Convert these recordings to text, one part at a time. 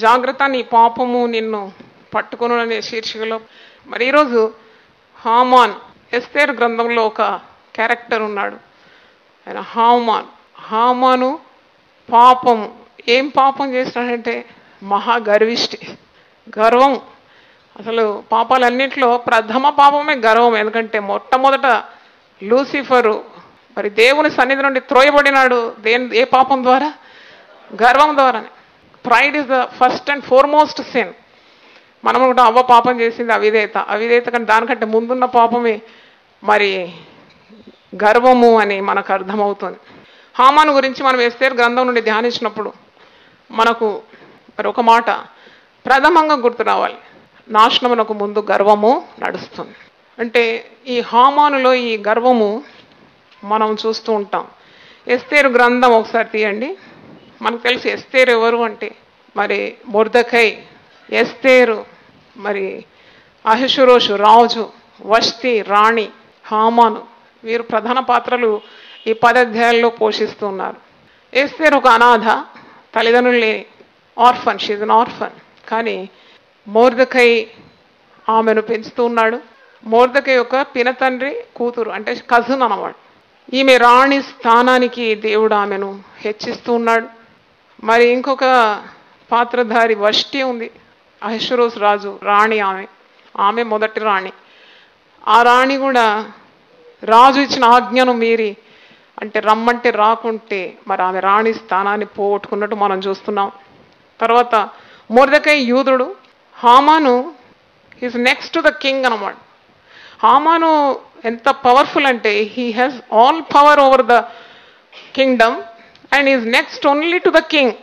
జాగ్రత్త, నీ పాపము నిన్ను పట్టుకొను అనే శీర్షికలో మరి ఈరోజు హామాన్, ఎస్తేరు గ్రంథంలో ఒక క్యారెక్టర్ ఉన్నాడు. ఆయన హామాను పాపము, ఏం పాపం చేసినాడంటే మహాగర్విష్టి, గర్వం. అసలు పాపాలన్నింటిలో ప్రథమ పాపమే గర్వం. ఎందుకంటే మొట్టమొదట లూసిఫరు మరి దేవుని సన్నిధి నుండి త్రోయబడినాడు. ఏ పాపం ద్వారా? గర్వం ద్వారానే. Pride is the first and foremost sin. మనం కూడా అవ్వ పాపం చేసింది అవిధేయత కానీ దానికంటే ముందున్న పాపమే మరి గర్వము అని మనకు అర్థమవుతుంది. హామాను గురించి మనం ఎస్తేరు గ్రంథం నుండి ధ్యానించినప్పుడు మనకు మరి ఒక మాట ప్రథమంగా గుర్తు రావాలి. నాశనమునకు ముందు గర్వము నడుస్తుంది. అంటే ఈ హామానులో ఈ గర్వము మనం చూస్తూ ఉంటాం. ఎస్తేరు గ్రంథం ఒకసారి తీయండి. మనకు తెలుసు ఎస్తేరు ఎవరు అంటే మరి మొర్దెకై, ఎస్తేరు, మరి అహష్వేరోషు రాజు, వష్తి రాణి, హామాను, వీరు ప్రధాన పాత్రలు ఈ 10 అధ్యాయాల్లో పోషిస్తున్నారు. ఎస్తేరు ఒక అనాథ, తల్లిదండ్రులు లేని ఆర్ఫన్, షీజ్ అన్ ఆర్ఫన్. కానీ మొర్దెకై ఆమెను పెంచుతూ ఉన్నాడు. మొర్దెకై యొక్క పినతండ్రి కూతురు, అంటే కజిన్ అన్నమాట. ఈమె రాణి స్థానానికి దేవుడు ఆమెను హెచ్చిస్తూ ఉన్నాడు. మరి ఇంకొక పాత్రధారి వష్టి ఉంది, అహష్వేరోషు రాజు రాణి. ఆమె మొదటి రాణి. ఆ రాణి కూడా రాజు ఇచ్చిన ఆజ్ఞను మీరి, అంటే రమ్మంటే రాకుంటే మరి ఆమె రాణి స్థానాన్ని పోగొట్టుకున్నట్టు మనం చూస్తున్నాం. తర్వాత మొర్దెకై యూదుడు, హామాను is next to the king అన్నమాట. హామాను ఎంత పవర్ఫుల్ అంటే he has all power over the Kingdom and is next only to the king.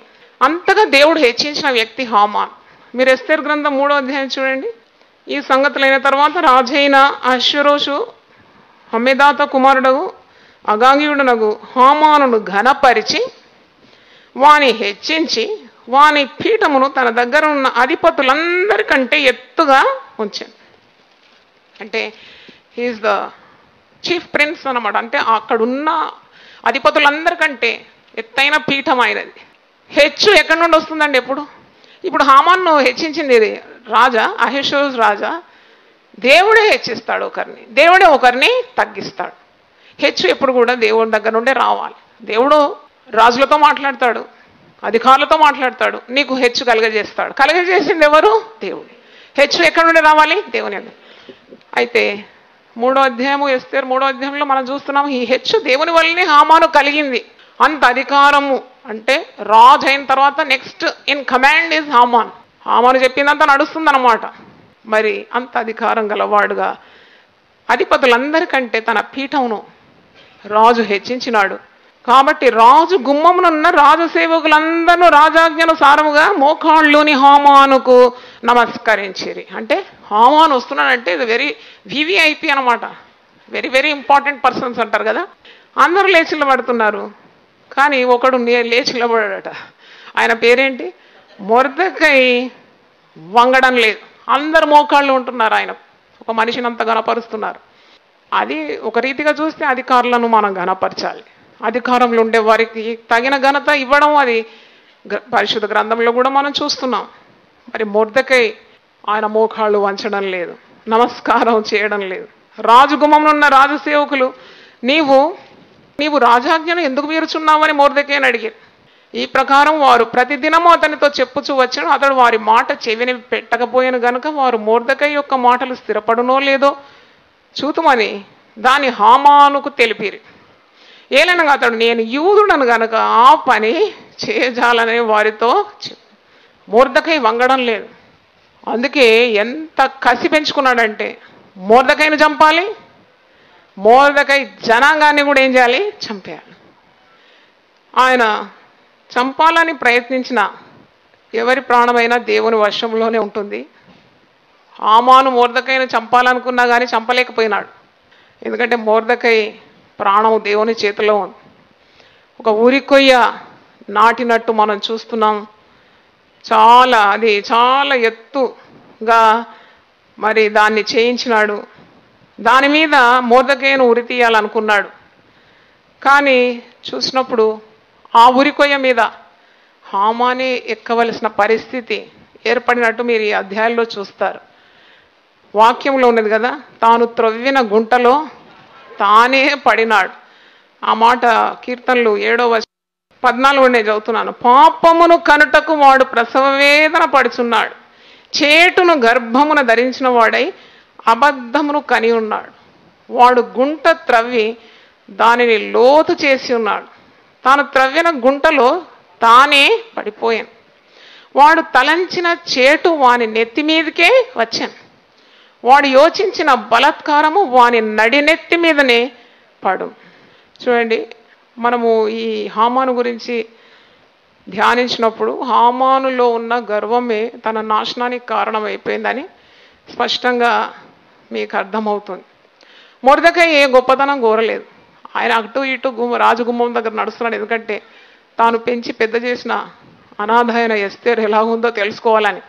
అంతగా దేవుడు హెచ్చించిన వ్యక్తి హామాన్. మీరు ఎస్తేరు గ్రంథం 3వ అధ్యాయం చూడండి. ఈ సంగతులైన తర్వాత రాజైన అహష్వేరోషు హమ్మెదాత కుమారుడగు అగాగీయుడునగు హామానును ఘనపరిచి వాని హెచ్చించి వాని పీఠమును తన దగ్గర ఉన్న అధిపతులందరికంటే ఎత్తుగా ఉంచాను. అంటే హీఈస్ ద చీఫ్ ప్రిన్స్ అన్నమాట. అంటే అక్కడున్న అధిపతులందరికంటే ఎత్తైన పీఠం అయినది. హెచ్చు ఎక్కడి నుండి వస్తుందండి? ఇప్పుడు హామాన్ను హెచ్చించింది రాజా, అహష్వేరోషు రాజా. దేవుడే హెచ్చిస్తాడు ఒకరిని, దేవుడే ఒకరిని తగ్గిస్తాడు. హెచ్చు ఎప్పుడు కూడా దేవుడి దగ్గర నుండే రావాలి. దేవుడు రాజులతో మాట్లాడతాడు, అధికారులతో మాట్లాడతాడు, నీకు హెచ్చు కలగజేస్తాడు. కలగజేసింది ఎవరు? దేవుడు. హెచ్చు ఎక్కడి నుండి రావాలి? దేవుని. అయితే 3వ అధ్యాయము, ఎస్తేరు 3వ అధ్యాయంలో మనం చూస్తున్నాము ఈ హెచ్చు దేవుని వల్లనే హామాను కలిగింది. అంత అధికారము అంటే రాజు అయిన తర్వాత next in command is Haman. హామాను చెప్పిందంతా నడుస్తుందన్నమాట. మరి అంత అధికారం గలవాడుగా అధిపతులందరికంటే తన పీఠమును రాజు హెచ్చించినాడు. కాబట్టి రాజు గుమ్మమునున్న రాజసేవకులందరూ రాజాజ్ఞను సారముగా మోకాళ్ళుని హామానుకు నమస్కరించిరి. అంటే హామాను వస్తున్నాడంటే ఇది వెరీ వివిఐపి అనమాట. వెరీ వెరీ ఇంపార్టెంట్ పర్సన్స్ అంటారు కదా. అందరూ లేచి నిలబడుతున్నారు. కానీ ఒకడు లేచి నిలబడాడట. ఆయన పేరేంటి? మొర్దెకై వంగడం లేదు. అందరు మోకాళ్ళు ఉంటున్నారు. ఆయన ఒక మనిషిని అంత ఘనపరుస్తున్నారు. అది ఒక రీతిగా చూస్తే అధికారులను మనం ఘనపరచాలి. అధికారంలో ఉండే వారికి తగిన ఘనత ఇవ్వడం అది పరిశుద్ధ గ్రంథంలో కూడా మనం చూస్తున్నాం. మరి మొర్దెకై ఆయన మోకాళ్ళు వంచడం లేదు, నమస్కారం చేయడం లేదు. రాజగుమ్మంలో ఉన్న రాజసేవకులు నీవు రాజాజ్ఞను ఎందుకు మీరుచున్నావని మొర్దెకైని అడిగారు. ఈ ప్రకారం వారు ప్రతిదినము అతనితో చెప్పుచూ వచ్చాను. అతడు వారి మాట చెవిని పెట్టకపోయాను గనుక వారు మొర్దెకై యొక్క మాటలు స్థిరపడునో లేదో చూతుమని దాని హామానుకు తెలిపిరి. ఏలనగా అతడు నేను యూదుడను గనుక ఆ పని చేయజాలనే వారితో మొర్దెకై వంగడం లేదు. అందుకే ఎంత కసి పెంచుకున్నాడంటే మొర్దెకైని చంపాలి, మొర్దెకై జనాంగాన్ని కూడా ఏం చేయాలి? చంపేయాలి. ఆయన చంపాలని ప్రయత్నించిన ఎవరి ప్రాణమైనా దేవుని వశంలోనే ఉంటుంది. హామాను మొర్దెకైని చంపాలనుకున్నా కానీ చంపలేకపోయినాడు. ఎందుకంటే మొర్దెకై ప్రాణం దేవుని చేతిలో ఉంది. ఒక ఉరికొయ్య నాటినట్టు మనం చూస్తున్నాం. చాలా ఎత్తుగా మరి దాన్ని చేయించినాడు. దాని మీద మొర్దెకైను ఉరి తీయాలనుకున్నాడు. కానీ చూసినప్పుడు ఆ ఉరికొయ్య మీద హామానే ఎక్కవలసిన పరిస్థితి ఏర్పడినట్టు మీరు ఈ అధ్యాయంలో చూస్తారు. వాక్యంలో ఉన్నది కదా, తాను త్రవ్విన గుంటలో తానే పడినాడు. ఆ మాట కీర్తనలు 7:14 నేను చదువుతున్నాను. పాపమును కనుటకు వాడు ప్రసవ వేదన పడుచున్నాడు, చేటును గర్భమున ధరించిన వాడై అబద్ధమును కని ఉన్నాడు. వాడు గుంట త్రవ్వి దానిని లోతు చేసి ఉన్నాడు, తాను త్రవ్విన గుంటలో తానే పడిపోయాను. వాడు తలంచిన చేటు వాని నెత్తి మీదకే వచ్చాను, వాడు యోచించిన బలాత్కారము వాని నడినెత్తి మీదనే పడు. చూడండి, మనము ఈ హామాను గురించి ధ్యానించినప్పుడు హామానులో ఉన్న గర్వమే తన నాశనానికి కారణమైపోయిందని స్పష్టంగా మీకు అర్థమవుతుంది. మొర్దెకై ఏ గొప్పతనం కోరలేదు. ఆయన అటు ఇటు రాజగుమ్మం దగ్గర నడుస్తున్నాడు, ఎందుకంటే తాను పెంచి పెద్ద చేసిన అనాథ అయిన ఎస్తేర్ ఎలాగుందో తెలుసుకోవాలని.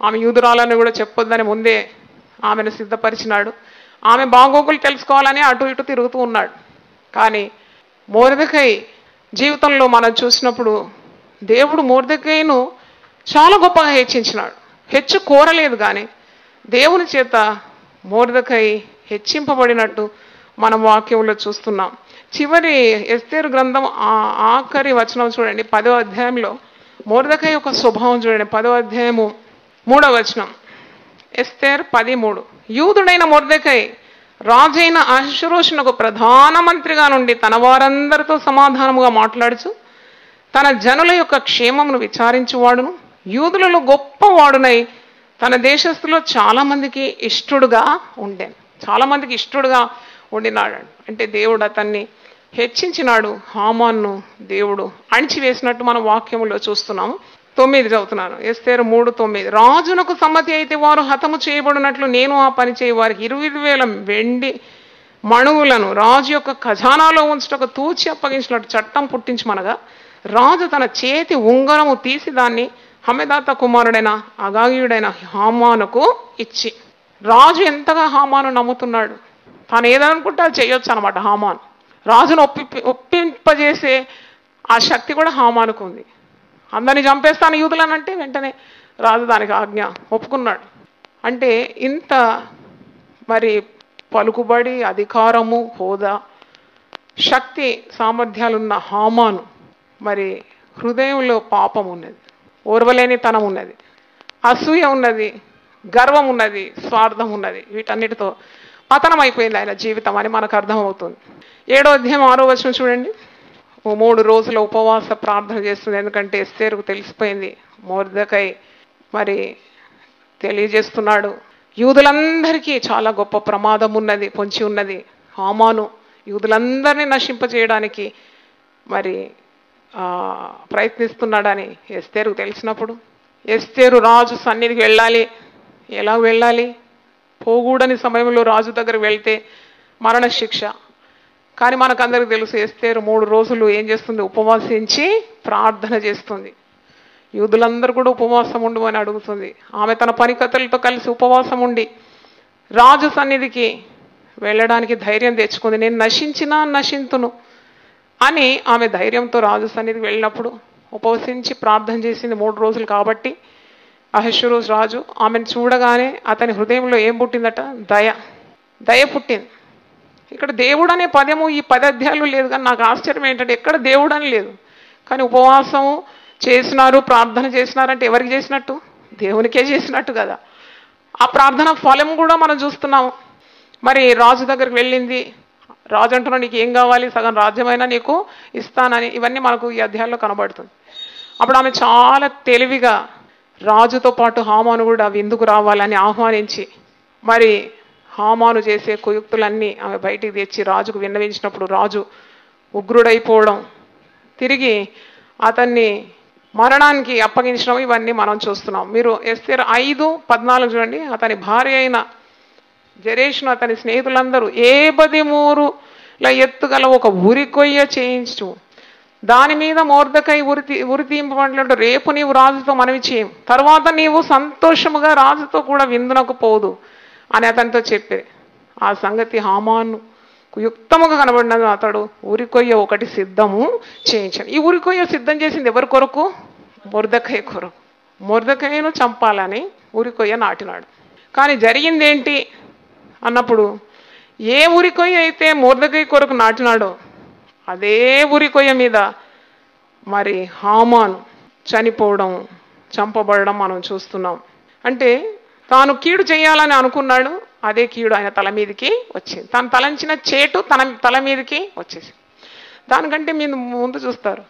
ఆమె యూదురాలని కూడా చెప్పొద్దని ముందే ఆమెను సిద్ధపరిచినాడు. ఆమె బాగోగులు తెలుసుకోవాలని అటు ఇటు తిరుగుతూ ఉన్నాడు. కానీ మొర్దెకై జీవితంలో మనం చూసినప్పుడు దేవుడు మొర్దెకైను చాలా గొప్పగా హెచ్చించినాడు. హెచ్చు కోరలేదు, కానీ దేవుని చేత మొర్దెకై హెచ్చింపబడినట్టు మనం వాక్యంలో చూస్తున్నాం. చివరి ఎస్తేరు గ్రంథం ఆఖరి వచనం చూడండి, 10వ అధ్యాయంలో మొర్దెకై యొక్క స్వభావం చూడండి. 10వ అధ్యాయము 3వ వచనం, ఎస్తేర్ 10:3. యూదుడైన మొర్దెకై రాజైన అహష్వేరోషునకు ప్రధానమంత్రిగా నుండి తన వారందరితో సమాధానముగా మాట్లాడుచు తన జనుల యొక్క క్షేమమును విచారించువాడును, యూదులలో గొప్పవాడునై తన దేశస్తులో చాలామందికి ఇష్టడుగా ఉండాను. చాలామందికి ఇష్టడుగా ఉండినాడు. అంటే దేవుడు అతన్ని హెచ్చించినాడు. హామాన్ను దేవుడు అణిచివేసినట్టు మనం వాక్యములో చూస్తున్నాము. 9 చదువుతున్నాను, ఎస్తేరు 3:9. రాజునకు సమ్మతి అయితే వారు హతము చేయబడినట్లు నేను ఆ పని చేయి వారికి 20,000 వెండి మణువులను రాజు యొక్క ఖజానాలో ఉంచుటకు తూచి అప్పగించినట్టు చట్టం పుట్టించమనగా రాజు తన చేతి ఉంగరము తీసి దాన్ని హమెదాత కుమారుడైన అగాగీయుడైన హామానుకు ఇచ్చి. రాజు ఎంతగా హామాను నమ్ముతున్నాడు. తాను ఏదనుకుంటే అది చేయొచ్చు అనమాట. హామాను రాజును ఒప్పింపజేసే ఆ శక్తి కూడా హామానుకు ఉంది. అందరినీ చంపేస్తాను యూదులనంటే వెంటనే రాజు దానికి ఆజ్ఞ ఒప్పుకున్నాడు. అంటే ఇంత మరి పలుకుబడి, అధికారము, హోదా, శక్తి, సామర్థ్యాలున్న హామాను మరి హృదయంలో పాపం ఉన్నది, ఓర్వలేనితనం ఉన్నది, అసూయ ఉన్నది, గర్వం ఉన్నది, స్వార్థం ఉన్నది. వీటన్నిటితో పతనం అయిపోయింది ఆయన జీవితం అని మనకు అర్థమవుతుంది. 7వ అధ్యాయం 6వ వచనం చూడండి. 3 రోజుల ఉపవాస ప్రార్థన చేస్తుంది. ఎందుకంటే ఎస్తేరుకు తెలిసిపోయింది మొర్దెకై మరి తెలియజేస్తున్నాడు, యూదులందరికీ చాలా గొప్ప ప్రమాదం ఉన్నది, పొంచి ఉన్నది. హామాను యూదులందరినీ నశింపజేయడానికి మరి ప్రయత్నిస్తున్నాడని ఎస్తేరుకు తెలిసినప్పుడు ఎస్తేరు రాజు సన్నిధికి వెళ్ళాలి. ఎలా వెళ్ళాలి? పోకూడని సమయంలో రాజు దగ్గరికి వెళ్తే మరణశిక్ష. కానీ మనకందరికి తెలుసు ఎస్తేరు 3 రోజులు ఏం చేస్తుంది? ఉపవాసించి ప్రార్థన చేస్తుంది. యూదులందరూ కూడా ఉపవాసం ఉండు అని అడుగుతుంది. ఆమె తన పనికత్తెలతో కలిసి ఉపవాసం ఉండి రాజు సన్నిధికి వెళ్ళడానికి ధైర్యం తెచ్చుకుంది. నేను నశించినా నశింతును అని ఆమె ధైర్యంతో రాజు సన్నిధికి వెళ్ళినప్పుడు ఉపవసించి ప్రార్థన చేసింది 3 రోజులు. కాబట్టి అహష్వేరోషు రాజు ఆమెను చూడగానే అతని హృదయంలో ఏం పుట్టిందట? దయ పుట్టింది. ఇక్కడ దేవుడు అనే పదము ఈ 10 అధ్యాయాలు లేదు. కానీ నాకు ఆశ్చర్యం ఏంటంటే ఎక్కడ దేవుడు అని లేదు. కానీ ఉపవాసము చేసినారు, ప్రార్థన చేసినారంటే ఎవరికి చేసినట్టు? దేవునికే చేసినట్టు కదా. ఆ ప్రార్థన ఫలం కూడా మనం చూస్తున్నాము. మరి రాజు దగ్గరికి వెళ్ళింది. రాజు అంటున్నా నీకు ఏం కావాలి? సగం రాజ్యమైనా నీకు ఇస్తానని. ఇవన్నీ మనకు ఈ అధ్యాయంలో కనబడుతుంది. అప్పుడు ఆమె చాలా తెలివిగా రాజుతో పాటు హామాను కూడా విందుకు రావాలని ఆహ్వానించి మరి హామాను చేసే కుయుక్తులన్నీ ఆమె బయటికి తెచ్చి రాజుకు విన్నవించినప్పుడు రాజు ఉగ్రుడైపోవడం, తిరిగి అతన్ని మరణానికి అప్పగించడం, ఇవన్నీ మనం చూస్తున్నాం. మీరు ఎస్తేరు 5:14 చూడండి. అతని భార్య అయిన జరేషును అతని స్నేహితులందరూ 73 ఎత్తుగల ఒక ఉరికొయ్య చేయించు, దాని మీద మొర్దెకై ఉరి తీయింపబడినట్టు రేపు నీవు రాజుతో మనవి చేయం, తర్వాత నీవు సంతోషముగా రాజుతో కూడా విందునకు పోదు అని అతనితో చెప్పి ఆ సంగతి హామాను యుక్తముగా కనబడినది. అతడు ఉరికొయ్య ఒకటి సిద్ధము చేయించాడు. ఈ ఉరికొయ్య సిద్ధం చేసింది ఎవరి కొరకు? మొర్దెకై కొరకు. మొర్దెకైను చంపాలని ఉరికొయ్య నాటినాడు. కానీ జరిగిందేంటి అన్నప్పుడు, ఏ ఉరికొయ్య అయితే మొర్దెకై కొరకు నాటినాడో అదే ఉరికొయ్య మీద మరి హామాను చనిపోవడం, చంపబడడం మనం చూస్తున్నాం. అంటే తాను కీడు చేయాలని అనుకున్నాడు, అదే కీడు ఆయన తల మీదకి వచ్చింది. తాను తలంచిన చేటు తన తల మీదకి వచ్చేసి. దానికంటే మీరు ముందు చూస్తారు,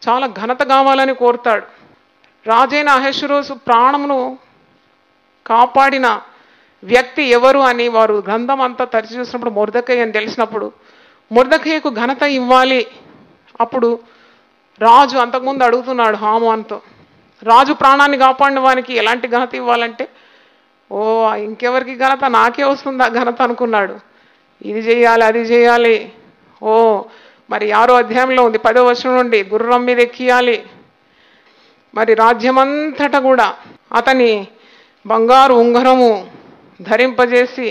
చాలా ఘనత కావాలని కోరుతాడు. రాజైన అహష్వేరోషు ప్రాణమును కాపాడిన వ్యక్తి ఎవరు అని వారు గ్రంథం అంతా తరిచి చూసినప్పుడు మొర్దెకై అని తెలిసినప్పుడు మొర్దెకైకు ఘనత ఇవ్వాలి. అప్పుడు రాజు అంతకుముందు అడుగుతున్నాడు హామానుతో, రాజు ప్రాణాన్ని కాపాడిన వానికి ఎలాంటి ఘనత ఇవ్వాలంటే, ఓ ఇంకెవరికి ఘనత, నాకే వస్తుంది ఆ ఘనత అనుకున్నాడు. ఇది చేయాలి, అది చేయాలి. ఓ మరి 6వ అధ్యాయంలో ఉంది 10వ వచనం నుండి, గుర్రం మీద ఎక్కియాలి. మరి రాజ్యమంతటా కూడా అతని బంగారు ఉంగరము ధరింపజేసి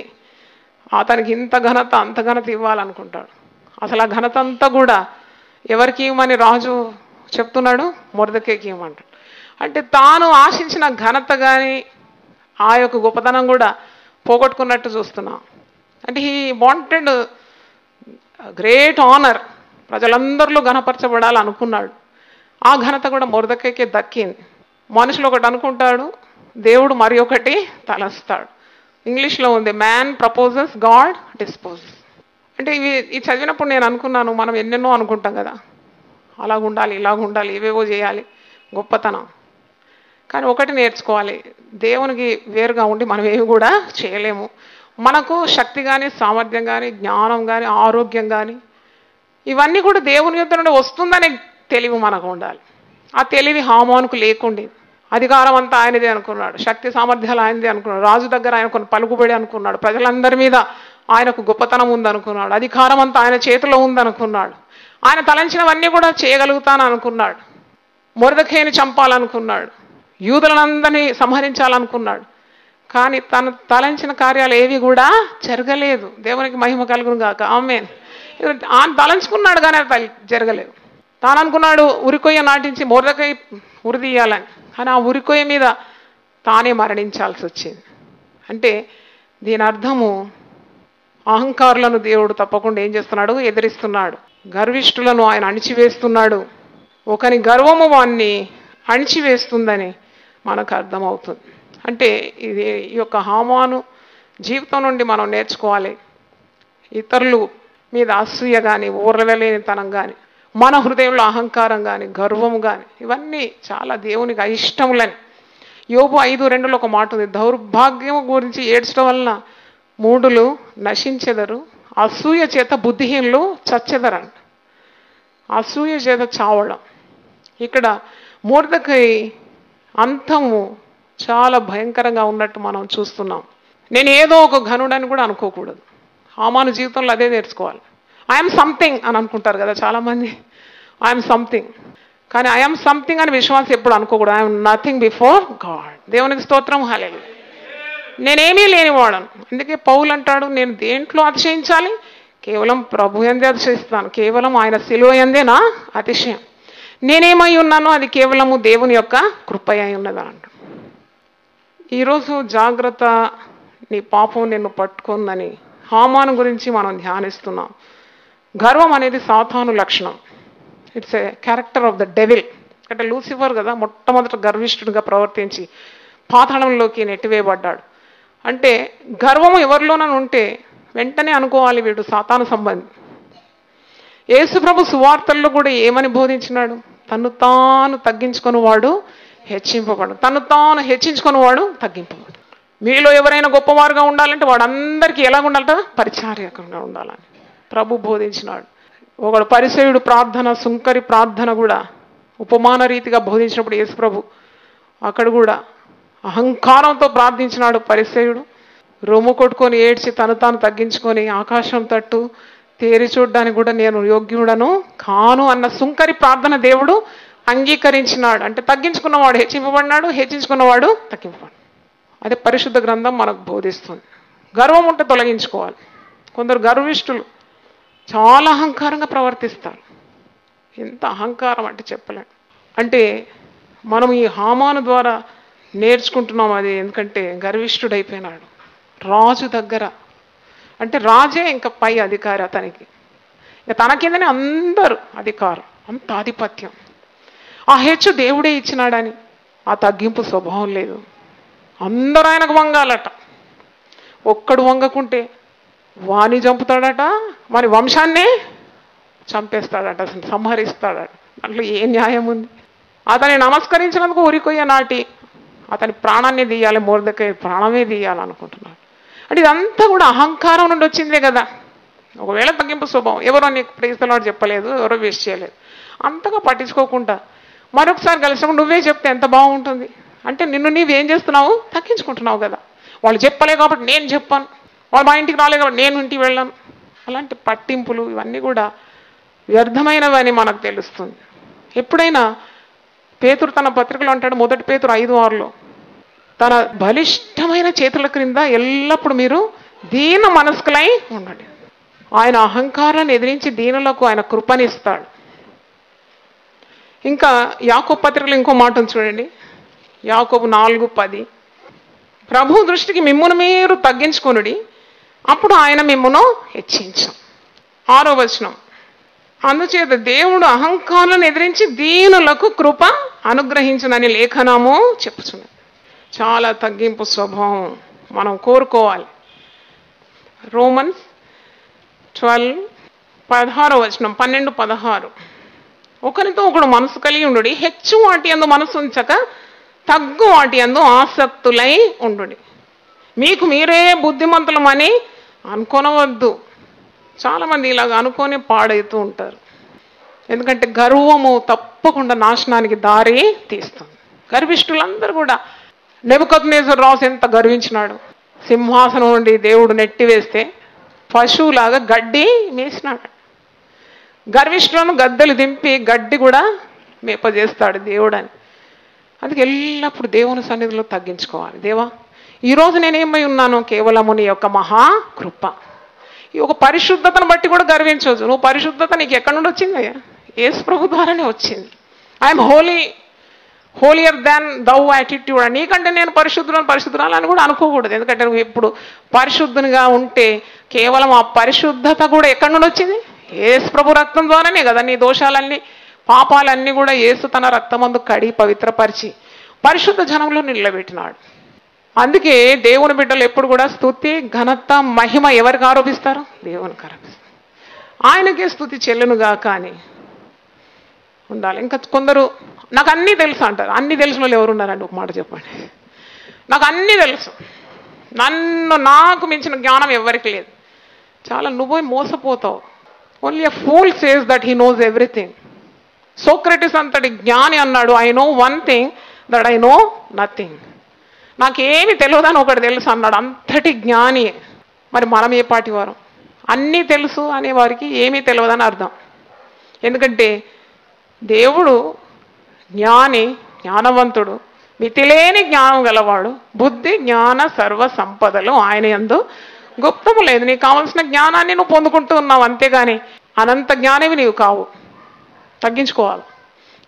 అతనికి ఇంత ఘనత అంత ఘనత ఇవ్వాలనుకుంటాడు. అసలు ఆ ఘనత అంతా కూడా ఎవరికి ఇవ్వమని రాజు చెప్తున్నాడు? మొర్దెకైకి ఇవ్వమంటాడు. అంటే తాను ఆశించిన ఘనత కానీ ఆ యొక్క గొప్పతనం కూడా పోగొట్టుకున్నట్టు చూస్తున్నాం. అంటే హీ వాంటెడ్ గ్రేట్ ఆనర్, ప్రజలందరిలో ఘనపరచబడాలి అనుకున్నాడు. ఆ ఘనత కూడా మొర్దెకైకే దక్కింది. మనుషులు ఒకటి అనుకుంటాడు, దేవుడు మరి ఒకటి తలస్తాడు. ఇంగ్లీష్లో ఉంది, మ్యాన్ ప్రపోజెస్, గాడ్ డిస్పోజెస్. అంటే ఈ చదివినప్పుడు నేను అనుకున్నాను, మనం ఎన్నెన్నో అనుకుంటాం కదా, అలాగుండాలి, ఇలాగుండాలి, ఏవేవో చేయాలి, గొప్పతనం. కానీ ఒకటి నేర్చుకోవాలి, దేవునికి వేరుగా ఉండి మనం ఏమి కూడా చేయలేము. మనకు శక్తి కానీ, సామర్థ్యం కానీ, జ్ఞానం కానీ, ఆరోగ్యం కానీ ఇవన్నీ కూడా దేవుని యొద్ద నుండి వస్తుందనే తెలివి మనకు ఉండాలి. ఆ తెలివి హామానుకు లేకుండే. అధికారం అంతా ఆయనదే అనుకున్నాడు, శక్తి సామర్థ్యాలు ఆయనదే అనుకున్నాడు, రాజు దగ్గర ఆయన కొన్ని పలుకుబడి అనుకున్నాడు, ప్రజలందరి మీద ఆయనకు గొప్పతనం ఉందనుకున్నాడు, అధికారం అంతా ఆయన చేతిలో ఉందనుకున్నాడు, ఆయన తలంచినవన్నీ కూడా చేయగలుగుతాను అనుకున్నాడు. మొర్దెకైని చంపాలనుకున్నాడు, యూదులందరినీ సంహరించాలనుకున్నాడు. కానీ తను తలంచిన కార్యాలు ఏవి కూడా జరగలేదు. దేవునికి మహిమ కలుగును గాక, ఆమేన్. ఆయన తలంచుకున్నాడు కానీ అది జరగలేదు. తాను అనుకున్నాడు ఉరికొయ్య నాటించి మొర్దెకై ఉరిదీయాలని, కానీ ఆ ఉరికొయ్య మీద తానే మరణించాల్సి వచ్చింది. అంటే దీని అర్థము, అహంకారులను దేవుడు తప్పకుండా ఏం చేస్తున్నాడు? ఎదిరిస్తున్నాడు. గర్విష్ఠులను ఆయన అణిచివేస్తున్నాడు. ఒకని గర్వము వాణ్ణి అణిచివేస్తుందని మనకు అర్థమవుతుంది. అంటే ఇది ఈ యొక్క హామాను జీవితం నుండి మనం నేర్చుకోవాలి. ఇతరులు మీద అసూయ కానీ, ఊర్వలేనితనం కానీ, మన హృదయంలో అహంకారం కానీ, గర్వము కానీ, ఇవన్నీ చాలా దేవునికి అయిష్టములని. యోబు 5:2 ఒక మాట ఉంది, దౌర్భాగ్యం గురించి ఏడ్చడం వలన మూఢులు నశించెదరు, అసూయ చేత బుద్ధిహీనులు చచ్చెదరంట. అసూయ చేత చావడం. ఇక్కడ మొర్దెకై అంతము చాలా భయంకరంగా ఉన్నట్టు మనం చూస్తున్నాం. నేను ఏదో ఒక ఘనుడని కూడా అనుకోకూడదు. హామాను జీవితంలో అదే నేర్చుకోవాలి. ఐఎమ్ సంథింగ్ అని అనుకుంటారు కదా చాలామంది, ఐఎమ్ సంథింగ్. కానీ ఐఎమ్ సంథింగ్ అని విశ్వాసం ఎప్పుడు అనుకోకూడదు. I'm nothing before God. దేవునికి స్తోత్రం, హల్లెలూయా. నేనేమీ లేనివాడను. అందుకే పౌలు అంటాడు, నేను దేంట్లో అతిశయించాలి? కేవలం ప్రభు యందే అతిశయిస్తాను, కేవలం ఆయన శిలువ యందే నా అతిశయం. నేనేమై ఉన్నానో అది కేవలము దేవుని యొక్క కృపయ ఉన్నదని అంట. ఈరోజు జాగ్రత్త, నీ పాపం నిన్ను పట్టుకుందని హామాను గురించి మనం ధ్యానిస్తున్నాం. గర్వం అనేది సాతాను లక్షణం. It's a character of the devil. అంటే లూసిఫర్ కదా మొట్టమొదట గర్విష్ఠుడిగా ప్రవర్తించి పాతాళంలోకి నెట్టివేయబడ్డాడు. అంటే గర్వము ఎవరిలోనూ ఉంటే వెంటనే అనుకోవాలి వీడు సాతాను సంబంధి. యేసుప్రభు సువార్తల్లో కూడా ఏమని బోధించినాడు? తను తాను తగ్గించుకొని వాడు హెచ్చింపబడు, తను తాను హెచ్చించుకొని వాడు తగ్గింపబడు. మీలో ఎవరైనా గొప్పవారుగా ఉండాలంటే వాడు అందరికీ ఎలాగ ఉండాలంట? పరిచారకంగా ఉండాలని ప్రభు బోధించినాడు. ఒకడు పరిసయుడు ప్రార్థన, సుంకరి ప్రార్థన కూడా ఉపమాన రీతిగా బోధించినప్పుడు యేసుప్రభు అక్కడ కూడా అహంకారంతో ప్రార్థించినాడు. పరిసయుడు రొమ్ము కొట్టుకొని ఏడ్చి తను తాను తగ్గించుకొని ఆకాశం తట్టు తేరి చూడ్డానికి కూడా నేను యోగ్యుడను కాను అన్న సుంకరి ప్రార్థన దేవుడు అంగీకరించినాడు. అంటే తగ్గించుకున్నవాడు హెచ్చింపబడినాడు, హెచ్చించుకున్నవాడు తగ్గింపబడి. అదే పరిశుద్ధ గ్రంథం మనకు బోధిస్తుంది. గర్వం ఉంటే తొలగించుకోవాలి. కొందరు గర్విష్ఠులు చాలా అహంకారంగా ప్రవర్తిస్తారు. ఎంత అహంకారం అంటే చెప్పలేం. అంటే మనం ఈ హామాను ద్వారా నేర్చుకుంటున్నాం అది. ఎందుకంటే గర్విష్ఠుడైపోయినాడు రాజు దగ్గర. అంటే రాజే ఇంకా పై అధికారి అతనికి, ఇక తన కిందనే అందరూ అధికారం, అంత ఆధిపత్యం. ఆ హెచ్చు దేవుడే ఇచ్చినాడని ఆ తగ్గింపు స్వభావం లేదు. అందరూ ఆయనకు వంగాలట. ఒక్కడు వంగకుంటే వాణి చంపుతాడట, వాని వంశాన్నే చంపేస్తాడట, అసలు సంహరిస్తాడట. దాంట్లో ఏ న్యాయం ఉంది? అతన్ని నమస్కరించినందుకు ఉరికొయ్య నాటి అతని ప్రాణాన్ని తీయాలి, మొర్దెకై ప్రాణమే తీయాలనుకుంటున్నాడు. అంటే ఇదంతా కూడా అహంకారం నుండి వచ్చిందే కదా. ఒకవేళ తగ్గింపు స్వభావం, ఎవరో నీకు ప్రేస్తలాడు చెప్పలేదు, ఎవరో విష్ చేయలేదు, అంతగా పట్టించుకోకుండా మరొకసారి కలిసినప్పుడు నువ్వే చెప్తే ఎంత బాగుంటుంది. అంటే నిన్ను నీవేం చేస్తున్నావు? తగ్గించుకుంటున్నావు కదా. వాళ్ళు చెప్పలే కాబట్టి నేను చెప్పాను, వాళ్ళు మా ఇంటికి రాలే కాబట్టి నేను ఇంటికి వెళ్ళాను. అలాంటి పట్టింపులు ఇవన్నీ కూడా వ్యర్థమైనవని మనకు తెలుస్తుంది. ఎప్పుడైనా పేతురు తన పత్రికలో అంటాడు, 1 పేతురు 5:6, తన బలిష్టమైన చేతుల క్రింద ఎల్లప్పుడు మీరు దీన మనస్కులై ఉండండి. ఆయన అహంకారాన్ని ఎదిరించి దీనులకు ఆయన కృపనిస్తాడు. ఇంకా యాకోబు పత్రికలో ఇంకో మాట చూడండి, యాకోబు 4:10, ప్రభు దృష్టికి మిమ్మును మీరు తగ్గించుకొనుడి, అప్పుడు ఆయన మిమ్మును హెచ్చించం. 6వ వచనం, అందుచేత దేవుడు అహంకారాలను ఎదిరించి దీనులకు కృప అనుగ్రహించునని లేఖనము చెప్పుచున్నది. చాలా తగ్గింపు స్వభావం మనం కోరుకోవాలి. రోమన్స్ 12:16 వచనం, 12-16, ఒకరితో ఒకడు మనసు కలిగి ఉండు, హెచ్చు వాటి యందు మనసు ఉంచక తగ్గు వాటి యందు ఆసక్తులై ఉండు. మీకు మీరే బుద్ధిమంతులమని అనుకోనవద్దు. చాలామంది ఇలాగ అనుకొని పాడవుతూ ఉంటారు. ఎందుకంటే గర్వము తప్పకుండా నాశనానికి దారి తీస్తుంది. గర్విష్ఠులందరూ కూడా, నెబుకద్నెజరు రాజు ఎంత గర్వించినాడు, సింహాసనం నుండి దేవుడు నెట్టివేస్తే పశువులాగా గడ్డి మేసినాడు. గర్విష్ఠులను గద్దెలు దింపి గడ్డి కూడా మేపజేస్తాడు దేవుడు అని. అందుకే ఎల్లప్పుడు దేవుని సన్నిధిలో తగ్గించుకోవాలి. దేవా, ఈరోజు నేనేమై ఉన్నాను? కేవలము నీ యొక్క మహాకృప. ఈ ఒక పరిశుద్ధతను బట్టి కూడా గర్వించవచ్చు. నువ్వు పరిశుద్ధత నీకు ఎక్కడి నుండి వచ్చిందయ్యా? యేసు ప్రభు ద్వారానే వచ్చింది. I'm holier than thou attitude. నీకంటే నేను పరిశుద్ధురాలు అని కూడా అనుకోకూడదు. ఎందుకంటే నువ్వు ఇప్పుడు పరిశుద్ధునిగా ఉంటే కేవలం ఆ పరిశుద్ధత కూడా ఎక్కడి నుండి వచ్చింది? యేసు ప్రభు రక్తం ద్వారానే కదా. నీ దోషాలన్నీ, పాపాలన్నీ కూడా యేసు తన రక్తమందు కడిగి పవిత్రపరిచి పరిశుద్ధ జనంలో నిలబెట్టినాడు. అందుకే దేవుని బిడ్డలు ఎప్పుడు కూడా స్తుతి, ఘనత, మహిమ ఎవరికి ఆరోపిస్తారు? దేవునికి ఆరోపిస్తారు. ఆయనకే స్తుతి చెల్లునుగా కానీ ఉండాలి. ఇంకా కొందరు నాకు అన్నీ తెలుసు అంటారు. అన్నీ తెలిసిన వాళ్ళు ఎవరున్నారండి? ఒక మాట చెప్పండి. నాకు అన్నీ తెలుసు, నాకు మించిన జ్ఞానం ఎవరికి లేదు. చాలా నువ్వు మోసపోతావు. Only a fool says that he knows everything. Socrates అంతటి జ్ఞాని అన్నాడు, I know one thing that I know nothing. నాకేమి తెలియదని ఒకటి తెలుసు అన్నాడు. అంతటి జ్ఞాని. మరి మనం ఏ పాటి వారం? అన్నీ తెలుసు అనేవారికి ఏమీ తెలియదని అర్థం. ఎందుకంటే దేవుడు జ్ఞాని, జ్ఞానవంతుడు, మితిలేని జ్ఞానం గలవాడు. బుద్ధి, జ్ఞాన, సర్వ సంపదలు ఆయన యందు గుప్తము లేదు. నీకు కావాల్సిన జ్ఞానాన్ని నువ్వు పొందుకుంటూ ఉన్నావు, అంతేగాని అనంత జ్ఞానివి నీవు కావు. తగ్గించుకోవాలి.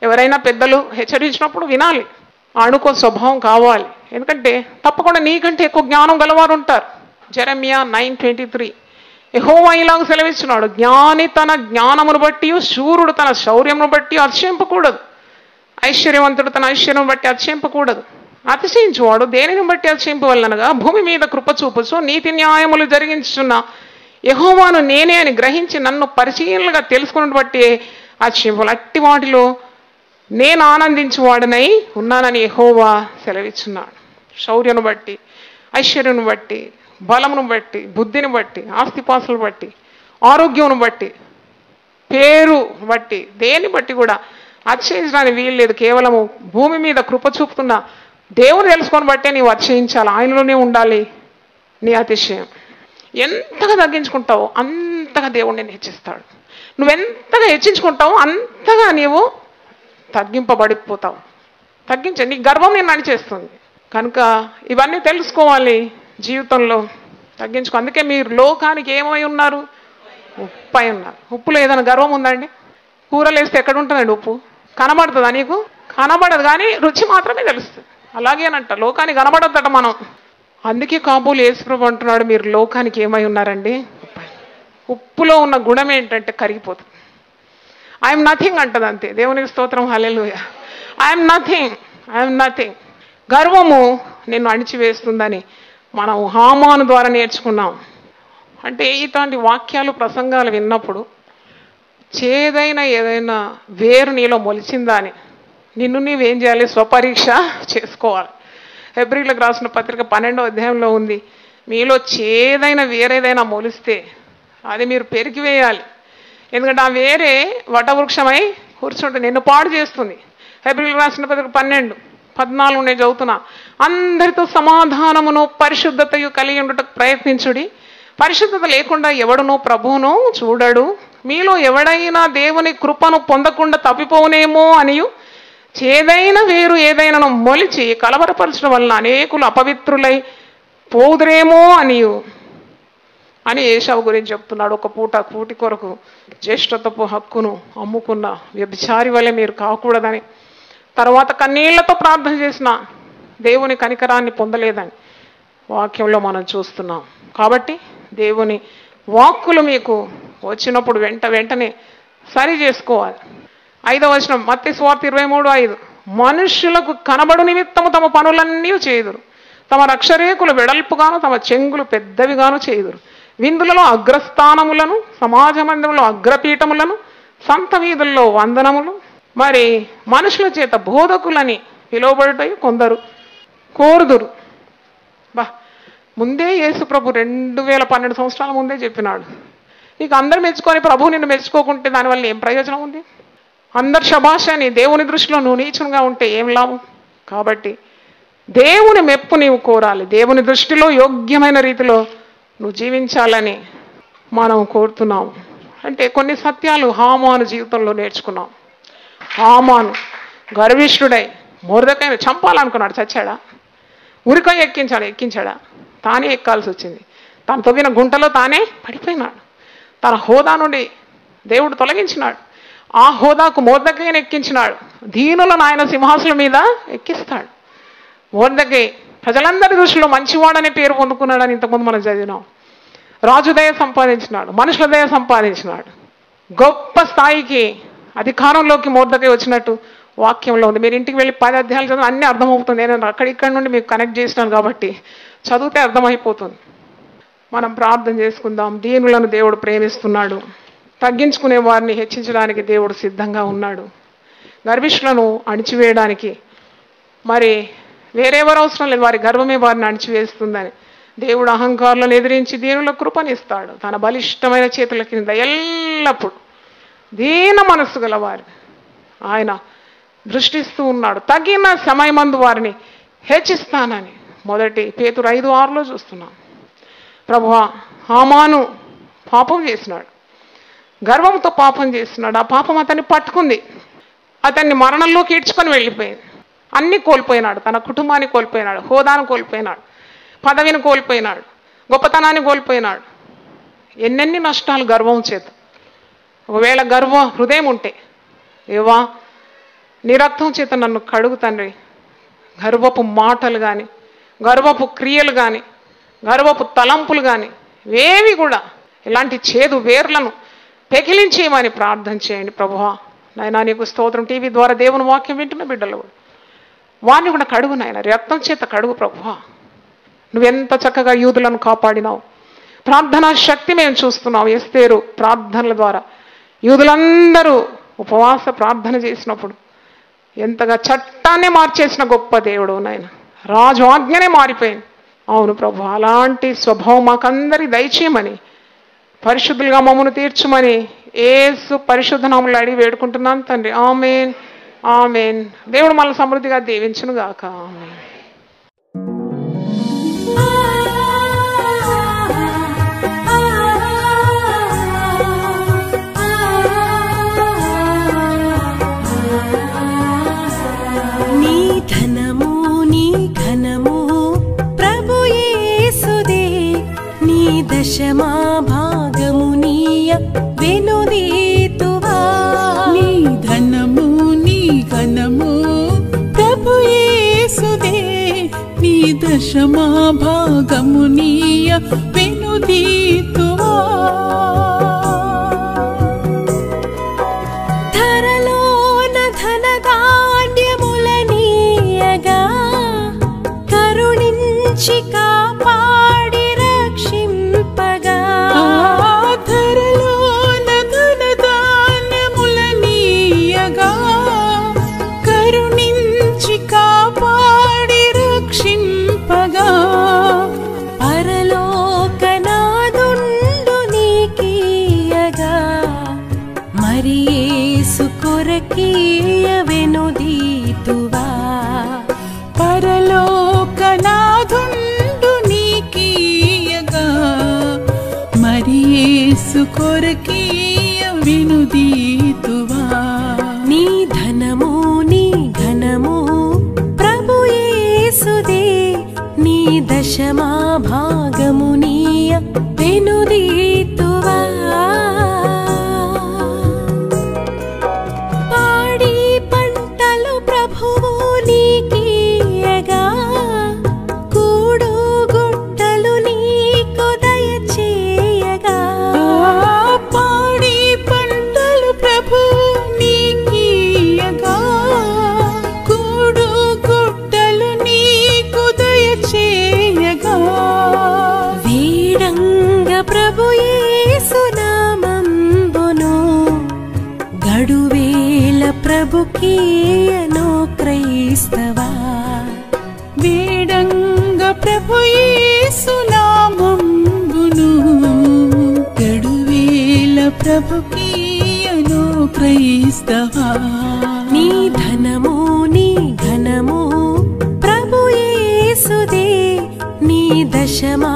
ఎవరైనా పెద్దలు హెచ్చరించినప్పుడు వినాలి. అణుకో స్వభావం కావాలి. ఎందుకంటే తప్పకుండా నీకంటే ఎక్కువ జ్ఞానం గలవారు ఉంటారు. జెరెమియా 9:23, యెహోవా ఇలాగ సెలవిస్తున్నాడు, జ్ఞాని తన జ్ఞానమును బట్టి, శూరుడు తన శౌర్యమును బట్టి అతిశయింపకూడదు, ఐశ్వర్యవంతుడు తన ఐశ్వర్యం బట్టి అతిశయింపకూడదు. అతిశయించువాడు దేనిని బట్టి అతిశయింపవలనగా భూమి మీద కృప చూపుచు నీతి న్యాయములు జరిగించున్న యెహోవాను నేనే అని గ్రహించి నన్ను పరిశీలనగా తెలుసుకుని బట్టి అతిశయింపలు. అట్టి వాటిలో నేను ఆనందించువాడనై ఉన్నానని యెహోవా సెలవిస్తున్నాడు. శౌర్యను బట్టి, ఐశ్వర్యను బట్టి, బలమును బట్టి, బుద్ధిని బట్టి, ఆస్తిపాస్తులను బట్టి, ఆరోగ్యమును బట్టి, పేరు బట్టి, దేని బట్టి కూడా అతిశయించడానికి వీలు లేదు. కేవలము భూమి మీద కృప చూపుతున్న దేవుని తెలుసుకొని బట్టే నీవు అతిశయించాలి. ఆయనలోనే ఉండాలి నీ అతిశయం. ఎంతగా తగ్గించుకుంటావో అంతగా దేవుడు నేను హెచ్చిస్తాడు. నువ్వెంతగా హెచ్చించుకుంటావో అంతగా నీవు తగ్గింపబడిపోతావు. నీ గర్వం నేను నడిచేస్తుంది. కనుక ఇవన్నీ తెలుసుకోవాలి జీవితంలో. తగ్గించుకో. అందుకే మీరు లోకానికి ఏమై ఉన్నారు? ఉప్పై ఉన్నారు. ఉప్పులో ఏదైనా గర్వం ఉందండి? కూరలు వేస్తే ఎక్కడ ఉంటుందండి ఉప్పు? కనబడుతుందా నీకు? కనబడదు కానీ రుచి మాత్రమే తెలుస్తుంది. అలాగేనంట లోకానికి కనబడద్దట మనం. అందుకే కాబోలు యేసుప్రభు అంటున్నాడు, మీరు లోకానికి ఏమై ఉన్నారండి? ఉప్పులో ఉన్న గుణం ఏంటంటే కరిగిపోతుంది. ఐఎమ్ నథింగ్ అంటది అంతే. దేవునికి స్తోత్రం, హల్లెలూయా. I'm nothing. గర్వము నిన్ను అణిచివేస్తుందని మనం హామాను ద్వారా నేర్చుకున్నాం. అంటే ఇట్లాంటి వాక్యాలు ప్రసంగాలు విన్నప్పుడు చేదైన ఏదైనా వేరు నీలో మొలిచిందా అని నిన్ను నీవేం చేయాలి? స్వపరీక్ష చేసుకోవాలి. హెబ్రీలకు రాసిన పత్రిక 12వ అధ్యాయంలో ఉంది, మీలో చేదైన వేరేదైనా మొలిస్తే అది మీరు పెరిగివేయాలి. ఎందుకంటే ఆ వేరే వటవృక్షమై కూర్చుంటే నిన్ను పాడు చేస్తుంది. హెబ్రీలకు రాసిన పత్రిక 12:14 నేను చదువుతున్నా. అందరితో సమాధానమును పరిశుద్ధతయు కలిగి ఉండటకు ప్రయత్నించుడి. పరిశుద్ధత లేకుండా ఎవడునో ప్రభువును చూడడు. మీలో ఎవడైనా దేవుని కృపను పొందకుండా తప్పిపోనేమో అనియు చేదైన వేరు ఏదైనా మొలిచి కలవరపరచడం వలన అనేకులు అపవిత్రులై పోదురేమో అని ఏశావు గురించి చెప్తున్నాడు. ఒక కూటి కొరకు జ్యేష్ఠతపు హక్కును అమ్ముకున్న వ్యభిచారి వలె మీరు కాకూడదని, తర్వాత కన్నీళ్లతో ప్రార్థన చేసిన దేవుని కనికరాన్ని పొందలేదని వాక్యంలో మనం చూస్తున్నాం. కాబట్టి దేవుని వాక్కులు మీకు వచ్చినప్పుడు వెంటనే సరి చేసుకోవాలి. 5వ వచనం మత్తయి సువార్త 23:5, మనుష్యులకు కనబడు నిమిత్తము తమ పనులన్నీ చేయుదురు, తమ రక్షరేకులు వెడల్పుగాను తమ చెంగులు పెద్దవిగాను చేయుదురు. విందులలో అగ్రస్థానములను, సమాజ మందిరంలో అగ్రపీఠములను, సంత వీధుల్లో వందనములు, మరి మనుషుల చేత బోధకులని పిలువబడుటై కొందరు కోరుదురు. ముందే యేసు ప్రభు 2012 సంవత్సరాల ముందే చెప్పినాడు, నీకు అందరు మెచ్చుకొని ప్రభువు నిన్ను మెచ్చుకోకుంటే దానివల్ల ఏం ప్రయోజనం ఉంది? అందరు శభాష్ అని దేవుని దృష్టిలో నువ్వు నీచంగా ఉంటే ఏం లాభం? కాబట్టి దేవుని మెప్పు నీవు కోరాలి. దేవుని దృష్టిలో యోగ్యమైన రీతిలో నువ్వు జీవించాలని మనం కోరుతున్నాం. అంటే కొన్ని సత్యాలు హామాను జీవితంలో నేర్చుకున్నాం. హామాను గర్విష్ఠుడై మొర్దెకైని చంపాలనుకున్నాడు, చచ్చాడా? ఉరికాయ ఎక్కించాడా? తానే ఎక్కాల్సి వచ్చింది. తాను తవ్విన గుంటలో తానే పడిపోయినాడు. తన హోదా నుండి దేవుడు తొలగించినాడు. ఆ హోదాకు మొర్దెకైని ఎక్కించినాడు. దీనులను ఆయన సింహాసనం మీద ఎక్కిస్తాడు. మొర్దెకై ప్రజలందరి దృష్టిలో మంచివాడనే పేరు పొందుకున్నాడని ఇంతకుముందు మనం చదివినాం. రాజు దయ సంపాదించినాడు, మనుషుల దయ సంపాదించినాడు. గొప్ప స్థాయికి అధికారంలోకి మొర్దెకై వచ్చినట్టు వాక్యంలో ఉంది. మీరు ఇంటికి వెళ్ళి 10 అధ్యాయాలు చదివి అన్నీ అర్థమవుతుంది. నేను అక్కడిక్కడి నుండి మీకు కనెక్ట్ చేసినాను కాబట్టి చదివితే అర్థమైపోతుంది. మనం ప్రార్థన చేసుకుందాం. దీనులను దేవుడు ప్రేమిస్తున్నాడు. తగ్గించుకునే వారిని హెచ్చించడానికి దేవుడు సిద్ధంగా ఉన్నాడు. గర్విష్ఠులను అణిచివేయడానికి మరి వేరెవరు అవసరం లేదు, వారి గర్వమే వారిని అణిచివేస్తుందని దేవుడు అహంకారులను ఎదిరించి దీనుల కృపనిస్తాడు. తన బలిష్టమైన చేతుల కింద ఎల్లప్పుడు దీన మనస్సు గల వారిని ఆయన దృష్టిస్తూ ఉన్నాడు. తగిన సమయమందు వారిని హెచ్చిస్తానని 1 పేతురు 5:6 చూస్తున్నాం. ప్రభువా, హామాను పాపం చేసినాడు, గర్వంతో పాపం చేస్తున్నాడు. ఆ పాపం అతన్ని పట్టుకుంది, అతన్ని మరణంలోకి ఈడ్చుకొని వెళ్ళిపోయింది. అన్నీ కోల్పోయినాడు. తన కుటుంబాన్ని కోల్పోయినాడు, హోదాను కోల్పోయినాడు, పదవిని కోల్పోయినాడు, గొప్పతనాన్ని కోల్పోయినాడు. ఎన్నెన్ని నష్టాలు గర్వం చేత. ఒకవేళ గర్వ హృదయం ఉంటే, ఏవా నీ రక్తం చేత నన్ను కడుగు తండ్రి, గర్వపు మాటలు కానీ, గర్వపు క్రియలు కానీ, గర్వపు తలంపులు కానీ ఏవి కూడా ఇలాంటి చేదు వేర్లను పెకిలించేయమని ప్రార్థన చేయండి. ప్రభువా నాయనా నీకు స్తోత్రం. టీవీ ద్వారా దేవుని వాక్యం వింటున్న బిడ్డలు వారిని కూడా కడుగు నాయన, రక్తం చేత కడుగు. ప్రభువా నువ్వెంత చక్కగా యూదులను కాపాడినావు. ప్రార్థనా శక్తి మేము చూస్తున్నావు. ఎస్తేరు ప్రార్థనల ద్వారా యూదులందరూ ఉపవాస ప్రార్థన చేసినప్పుడు ఎంతగా చట్టాన్ని మార్చేసిన గొప్ప దేవుడు నాయన. రాజు ఆజ్ఞనే మారిపోయింది. అవును ప్రభు, అలాంటి స్వభావం మాకందరి దయచేయమని, పరిశుద్ధులుగా మమ్మను తీర్చమని యేసు పరిశుద్ధ నామములో అడిగి వేడుకుంటున్నాను తండ్రి. ఆమేన్, ఆమేన్. దేవుడు మనల్ని సమృద్ధిగా దీవించును గాక. ఆమేన్. దశమా భాగము నీయ వెనుదీతువా. నీ ధనము నీ ఘనము దశమా భాగమునీయ వెనుదీతువా ధరలోన ధనధాన్యములనీయగా కరుణించి కాపాడి రక్షింపగా ధరలోన ధనధాన్యములనీయగా కరుణించి కాపాడి రక్షింపగా పరలోకనాదుండు నీకీయగా మరి యేసు కొరకీయ వెనుదీతువా పరలోకనాథుండు నీకీయగా మరి యేసు కొరకీయ వెనుదీతువా నీ ధనము నీ ఘనము ప్రభు యేసుదే నీ దశమా భాగమునీయ వెనుదీతువా పాడి పంటలు ప్రభువు నీకీయగా కూడు గుట్టలు నీకు దయచేయగా పాడి పంటలు ప్రభు నీకీయగా కూడు గుట్టలు నీకు దయచేయగా వీడంగ ప్రభు యేసు నామంబును గడువేల ప్రభుకీయను క్రైస్తవా వేడంగ ప్రభు యేసు నామంబును గడువేల ప్రభుకీయను క్రైస్తవా నీ ధనము నీ ఘనము ప్రభు యేసుదే నీ దశమా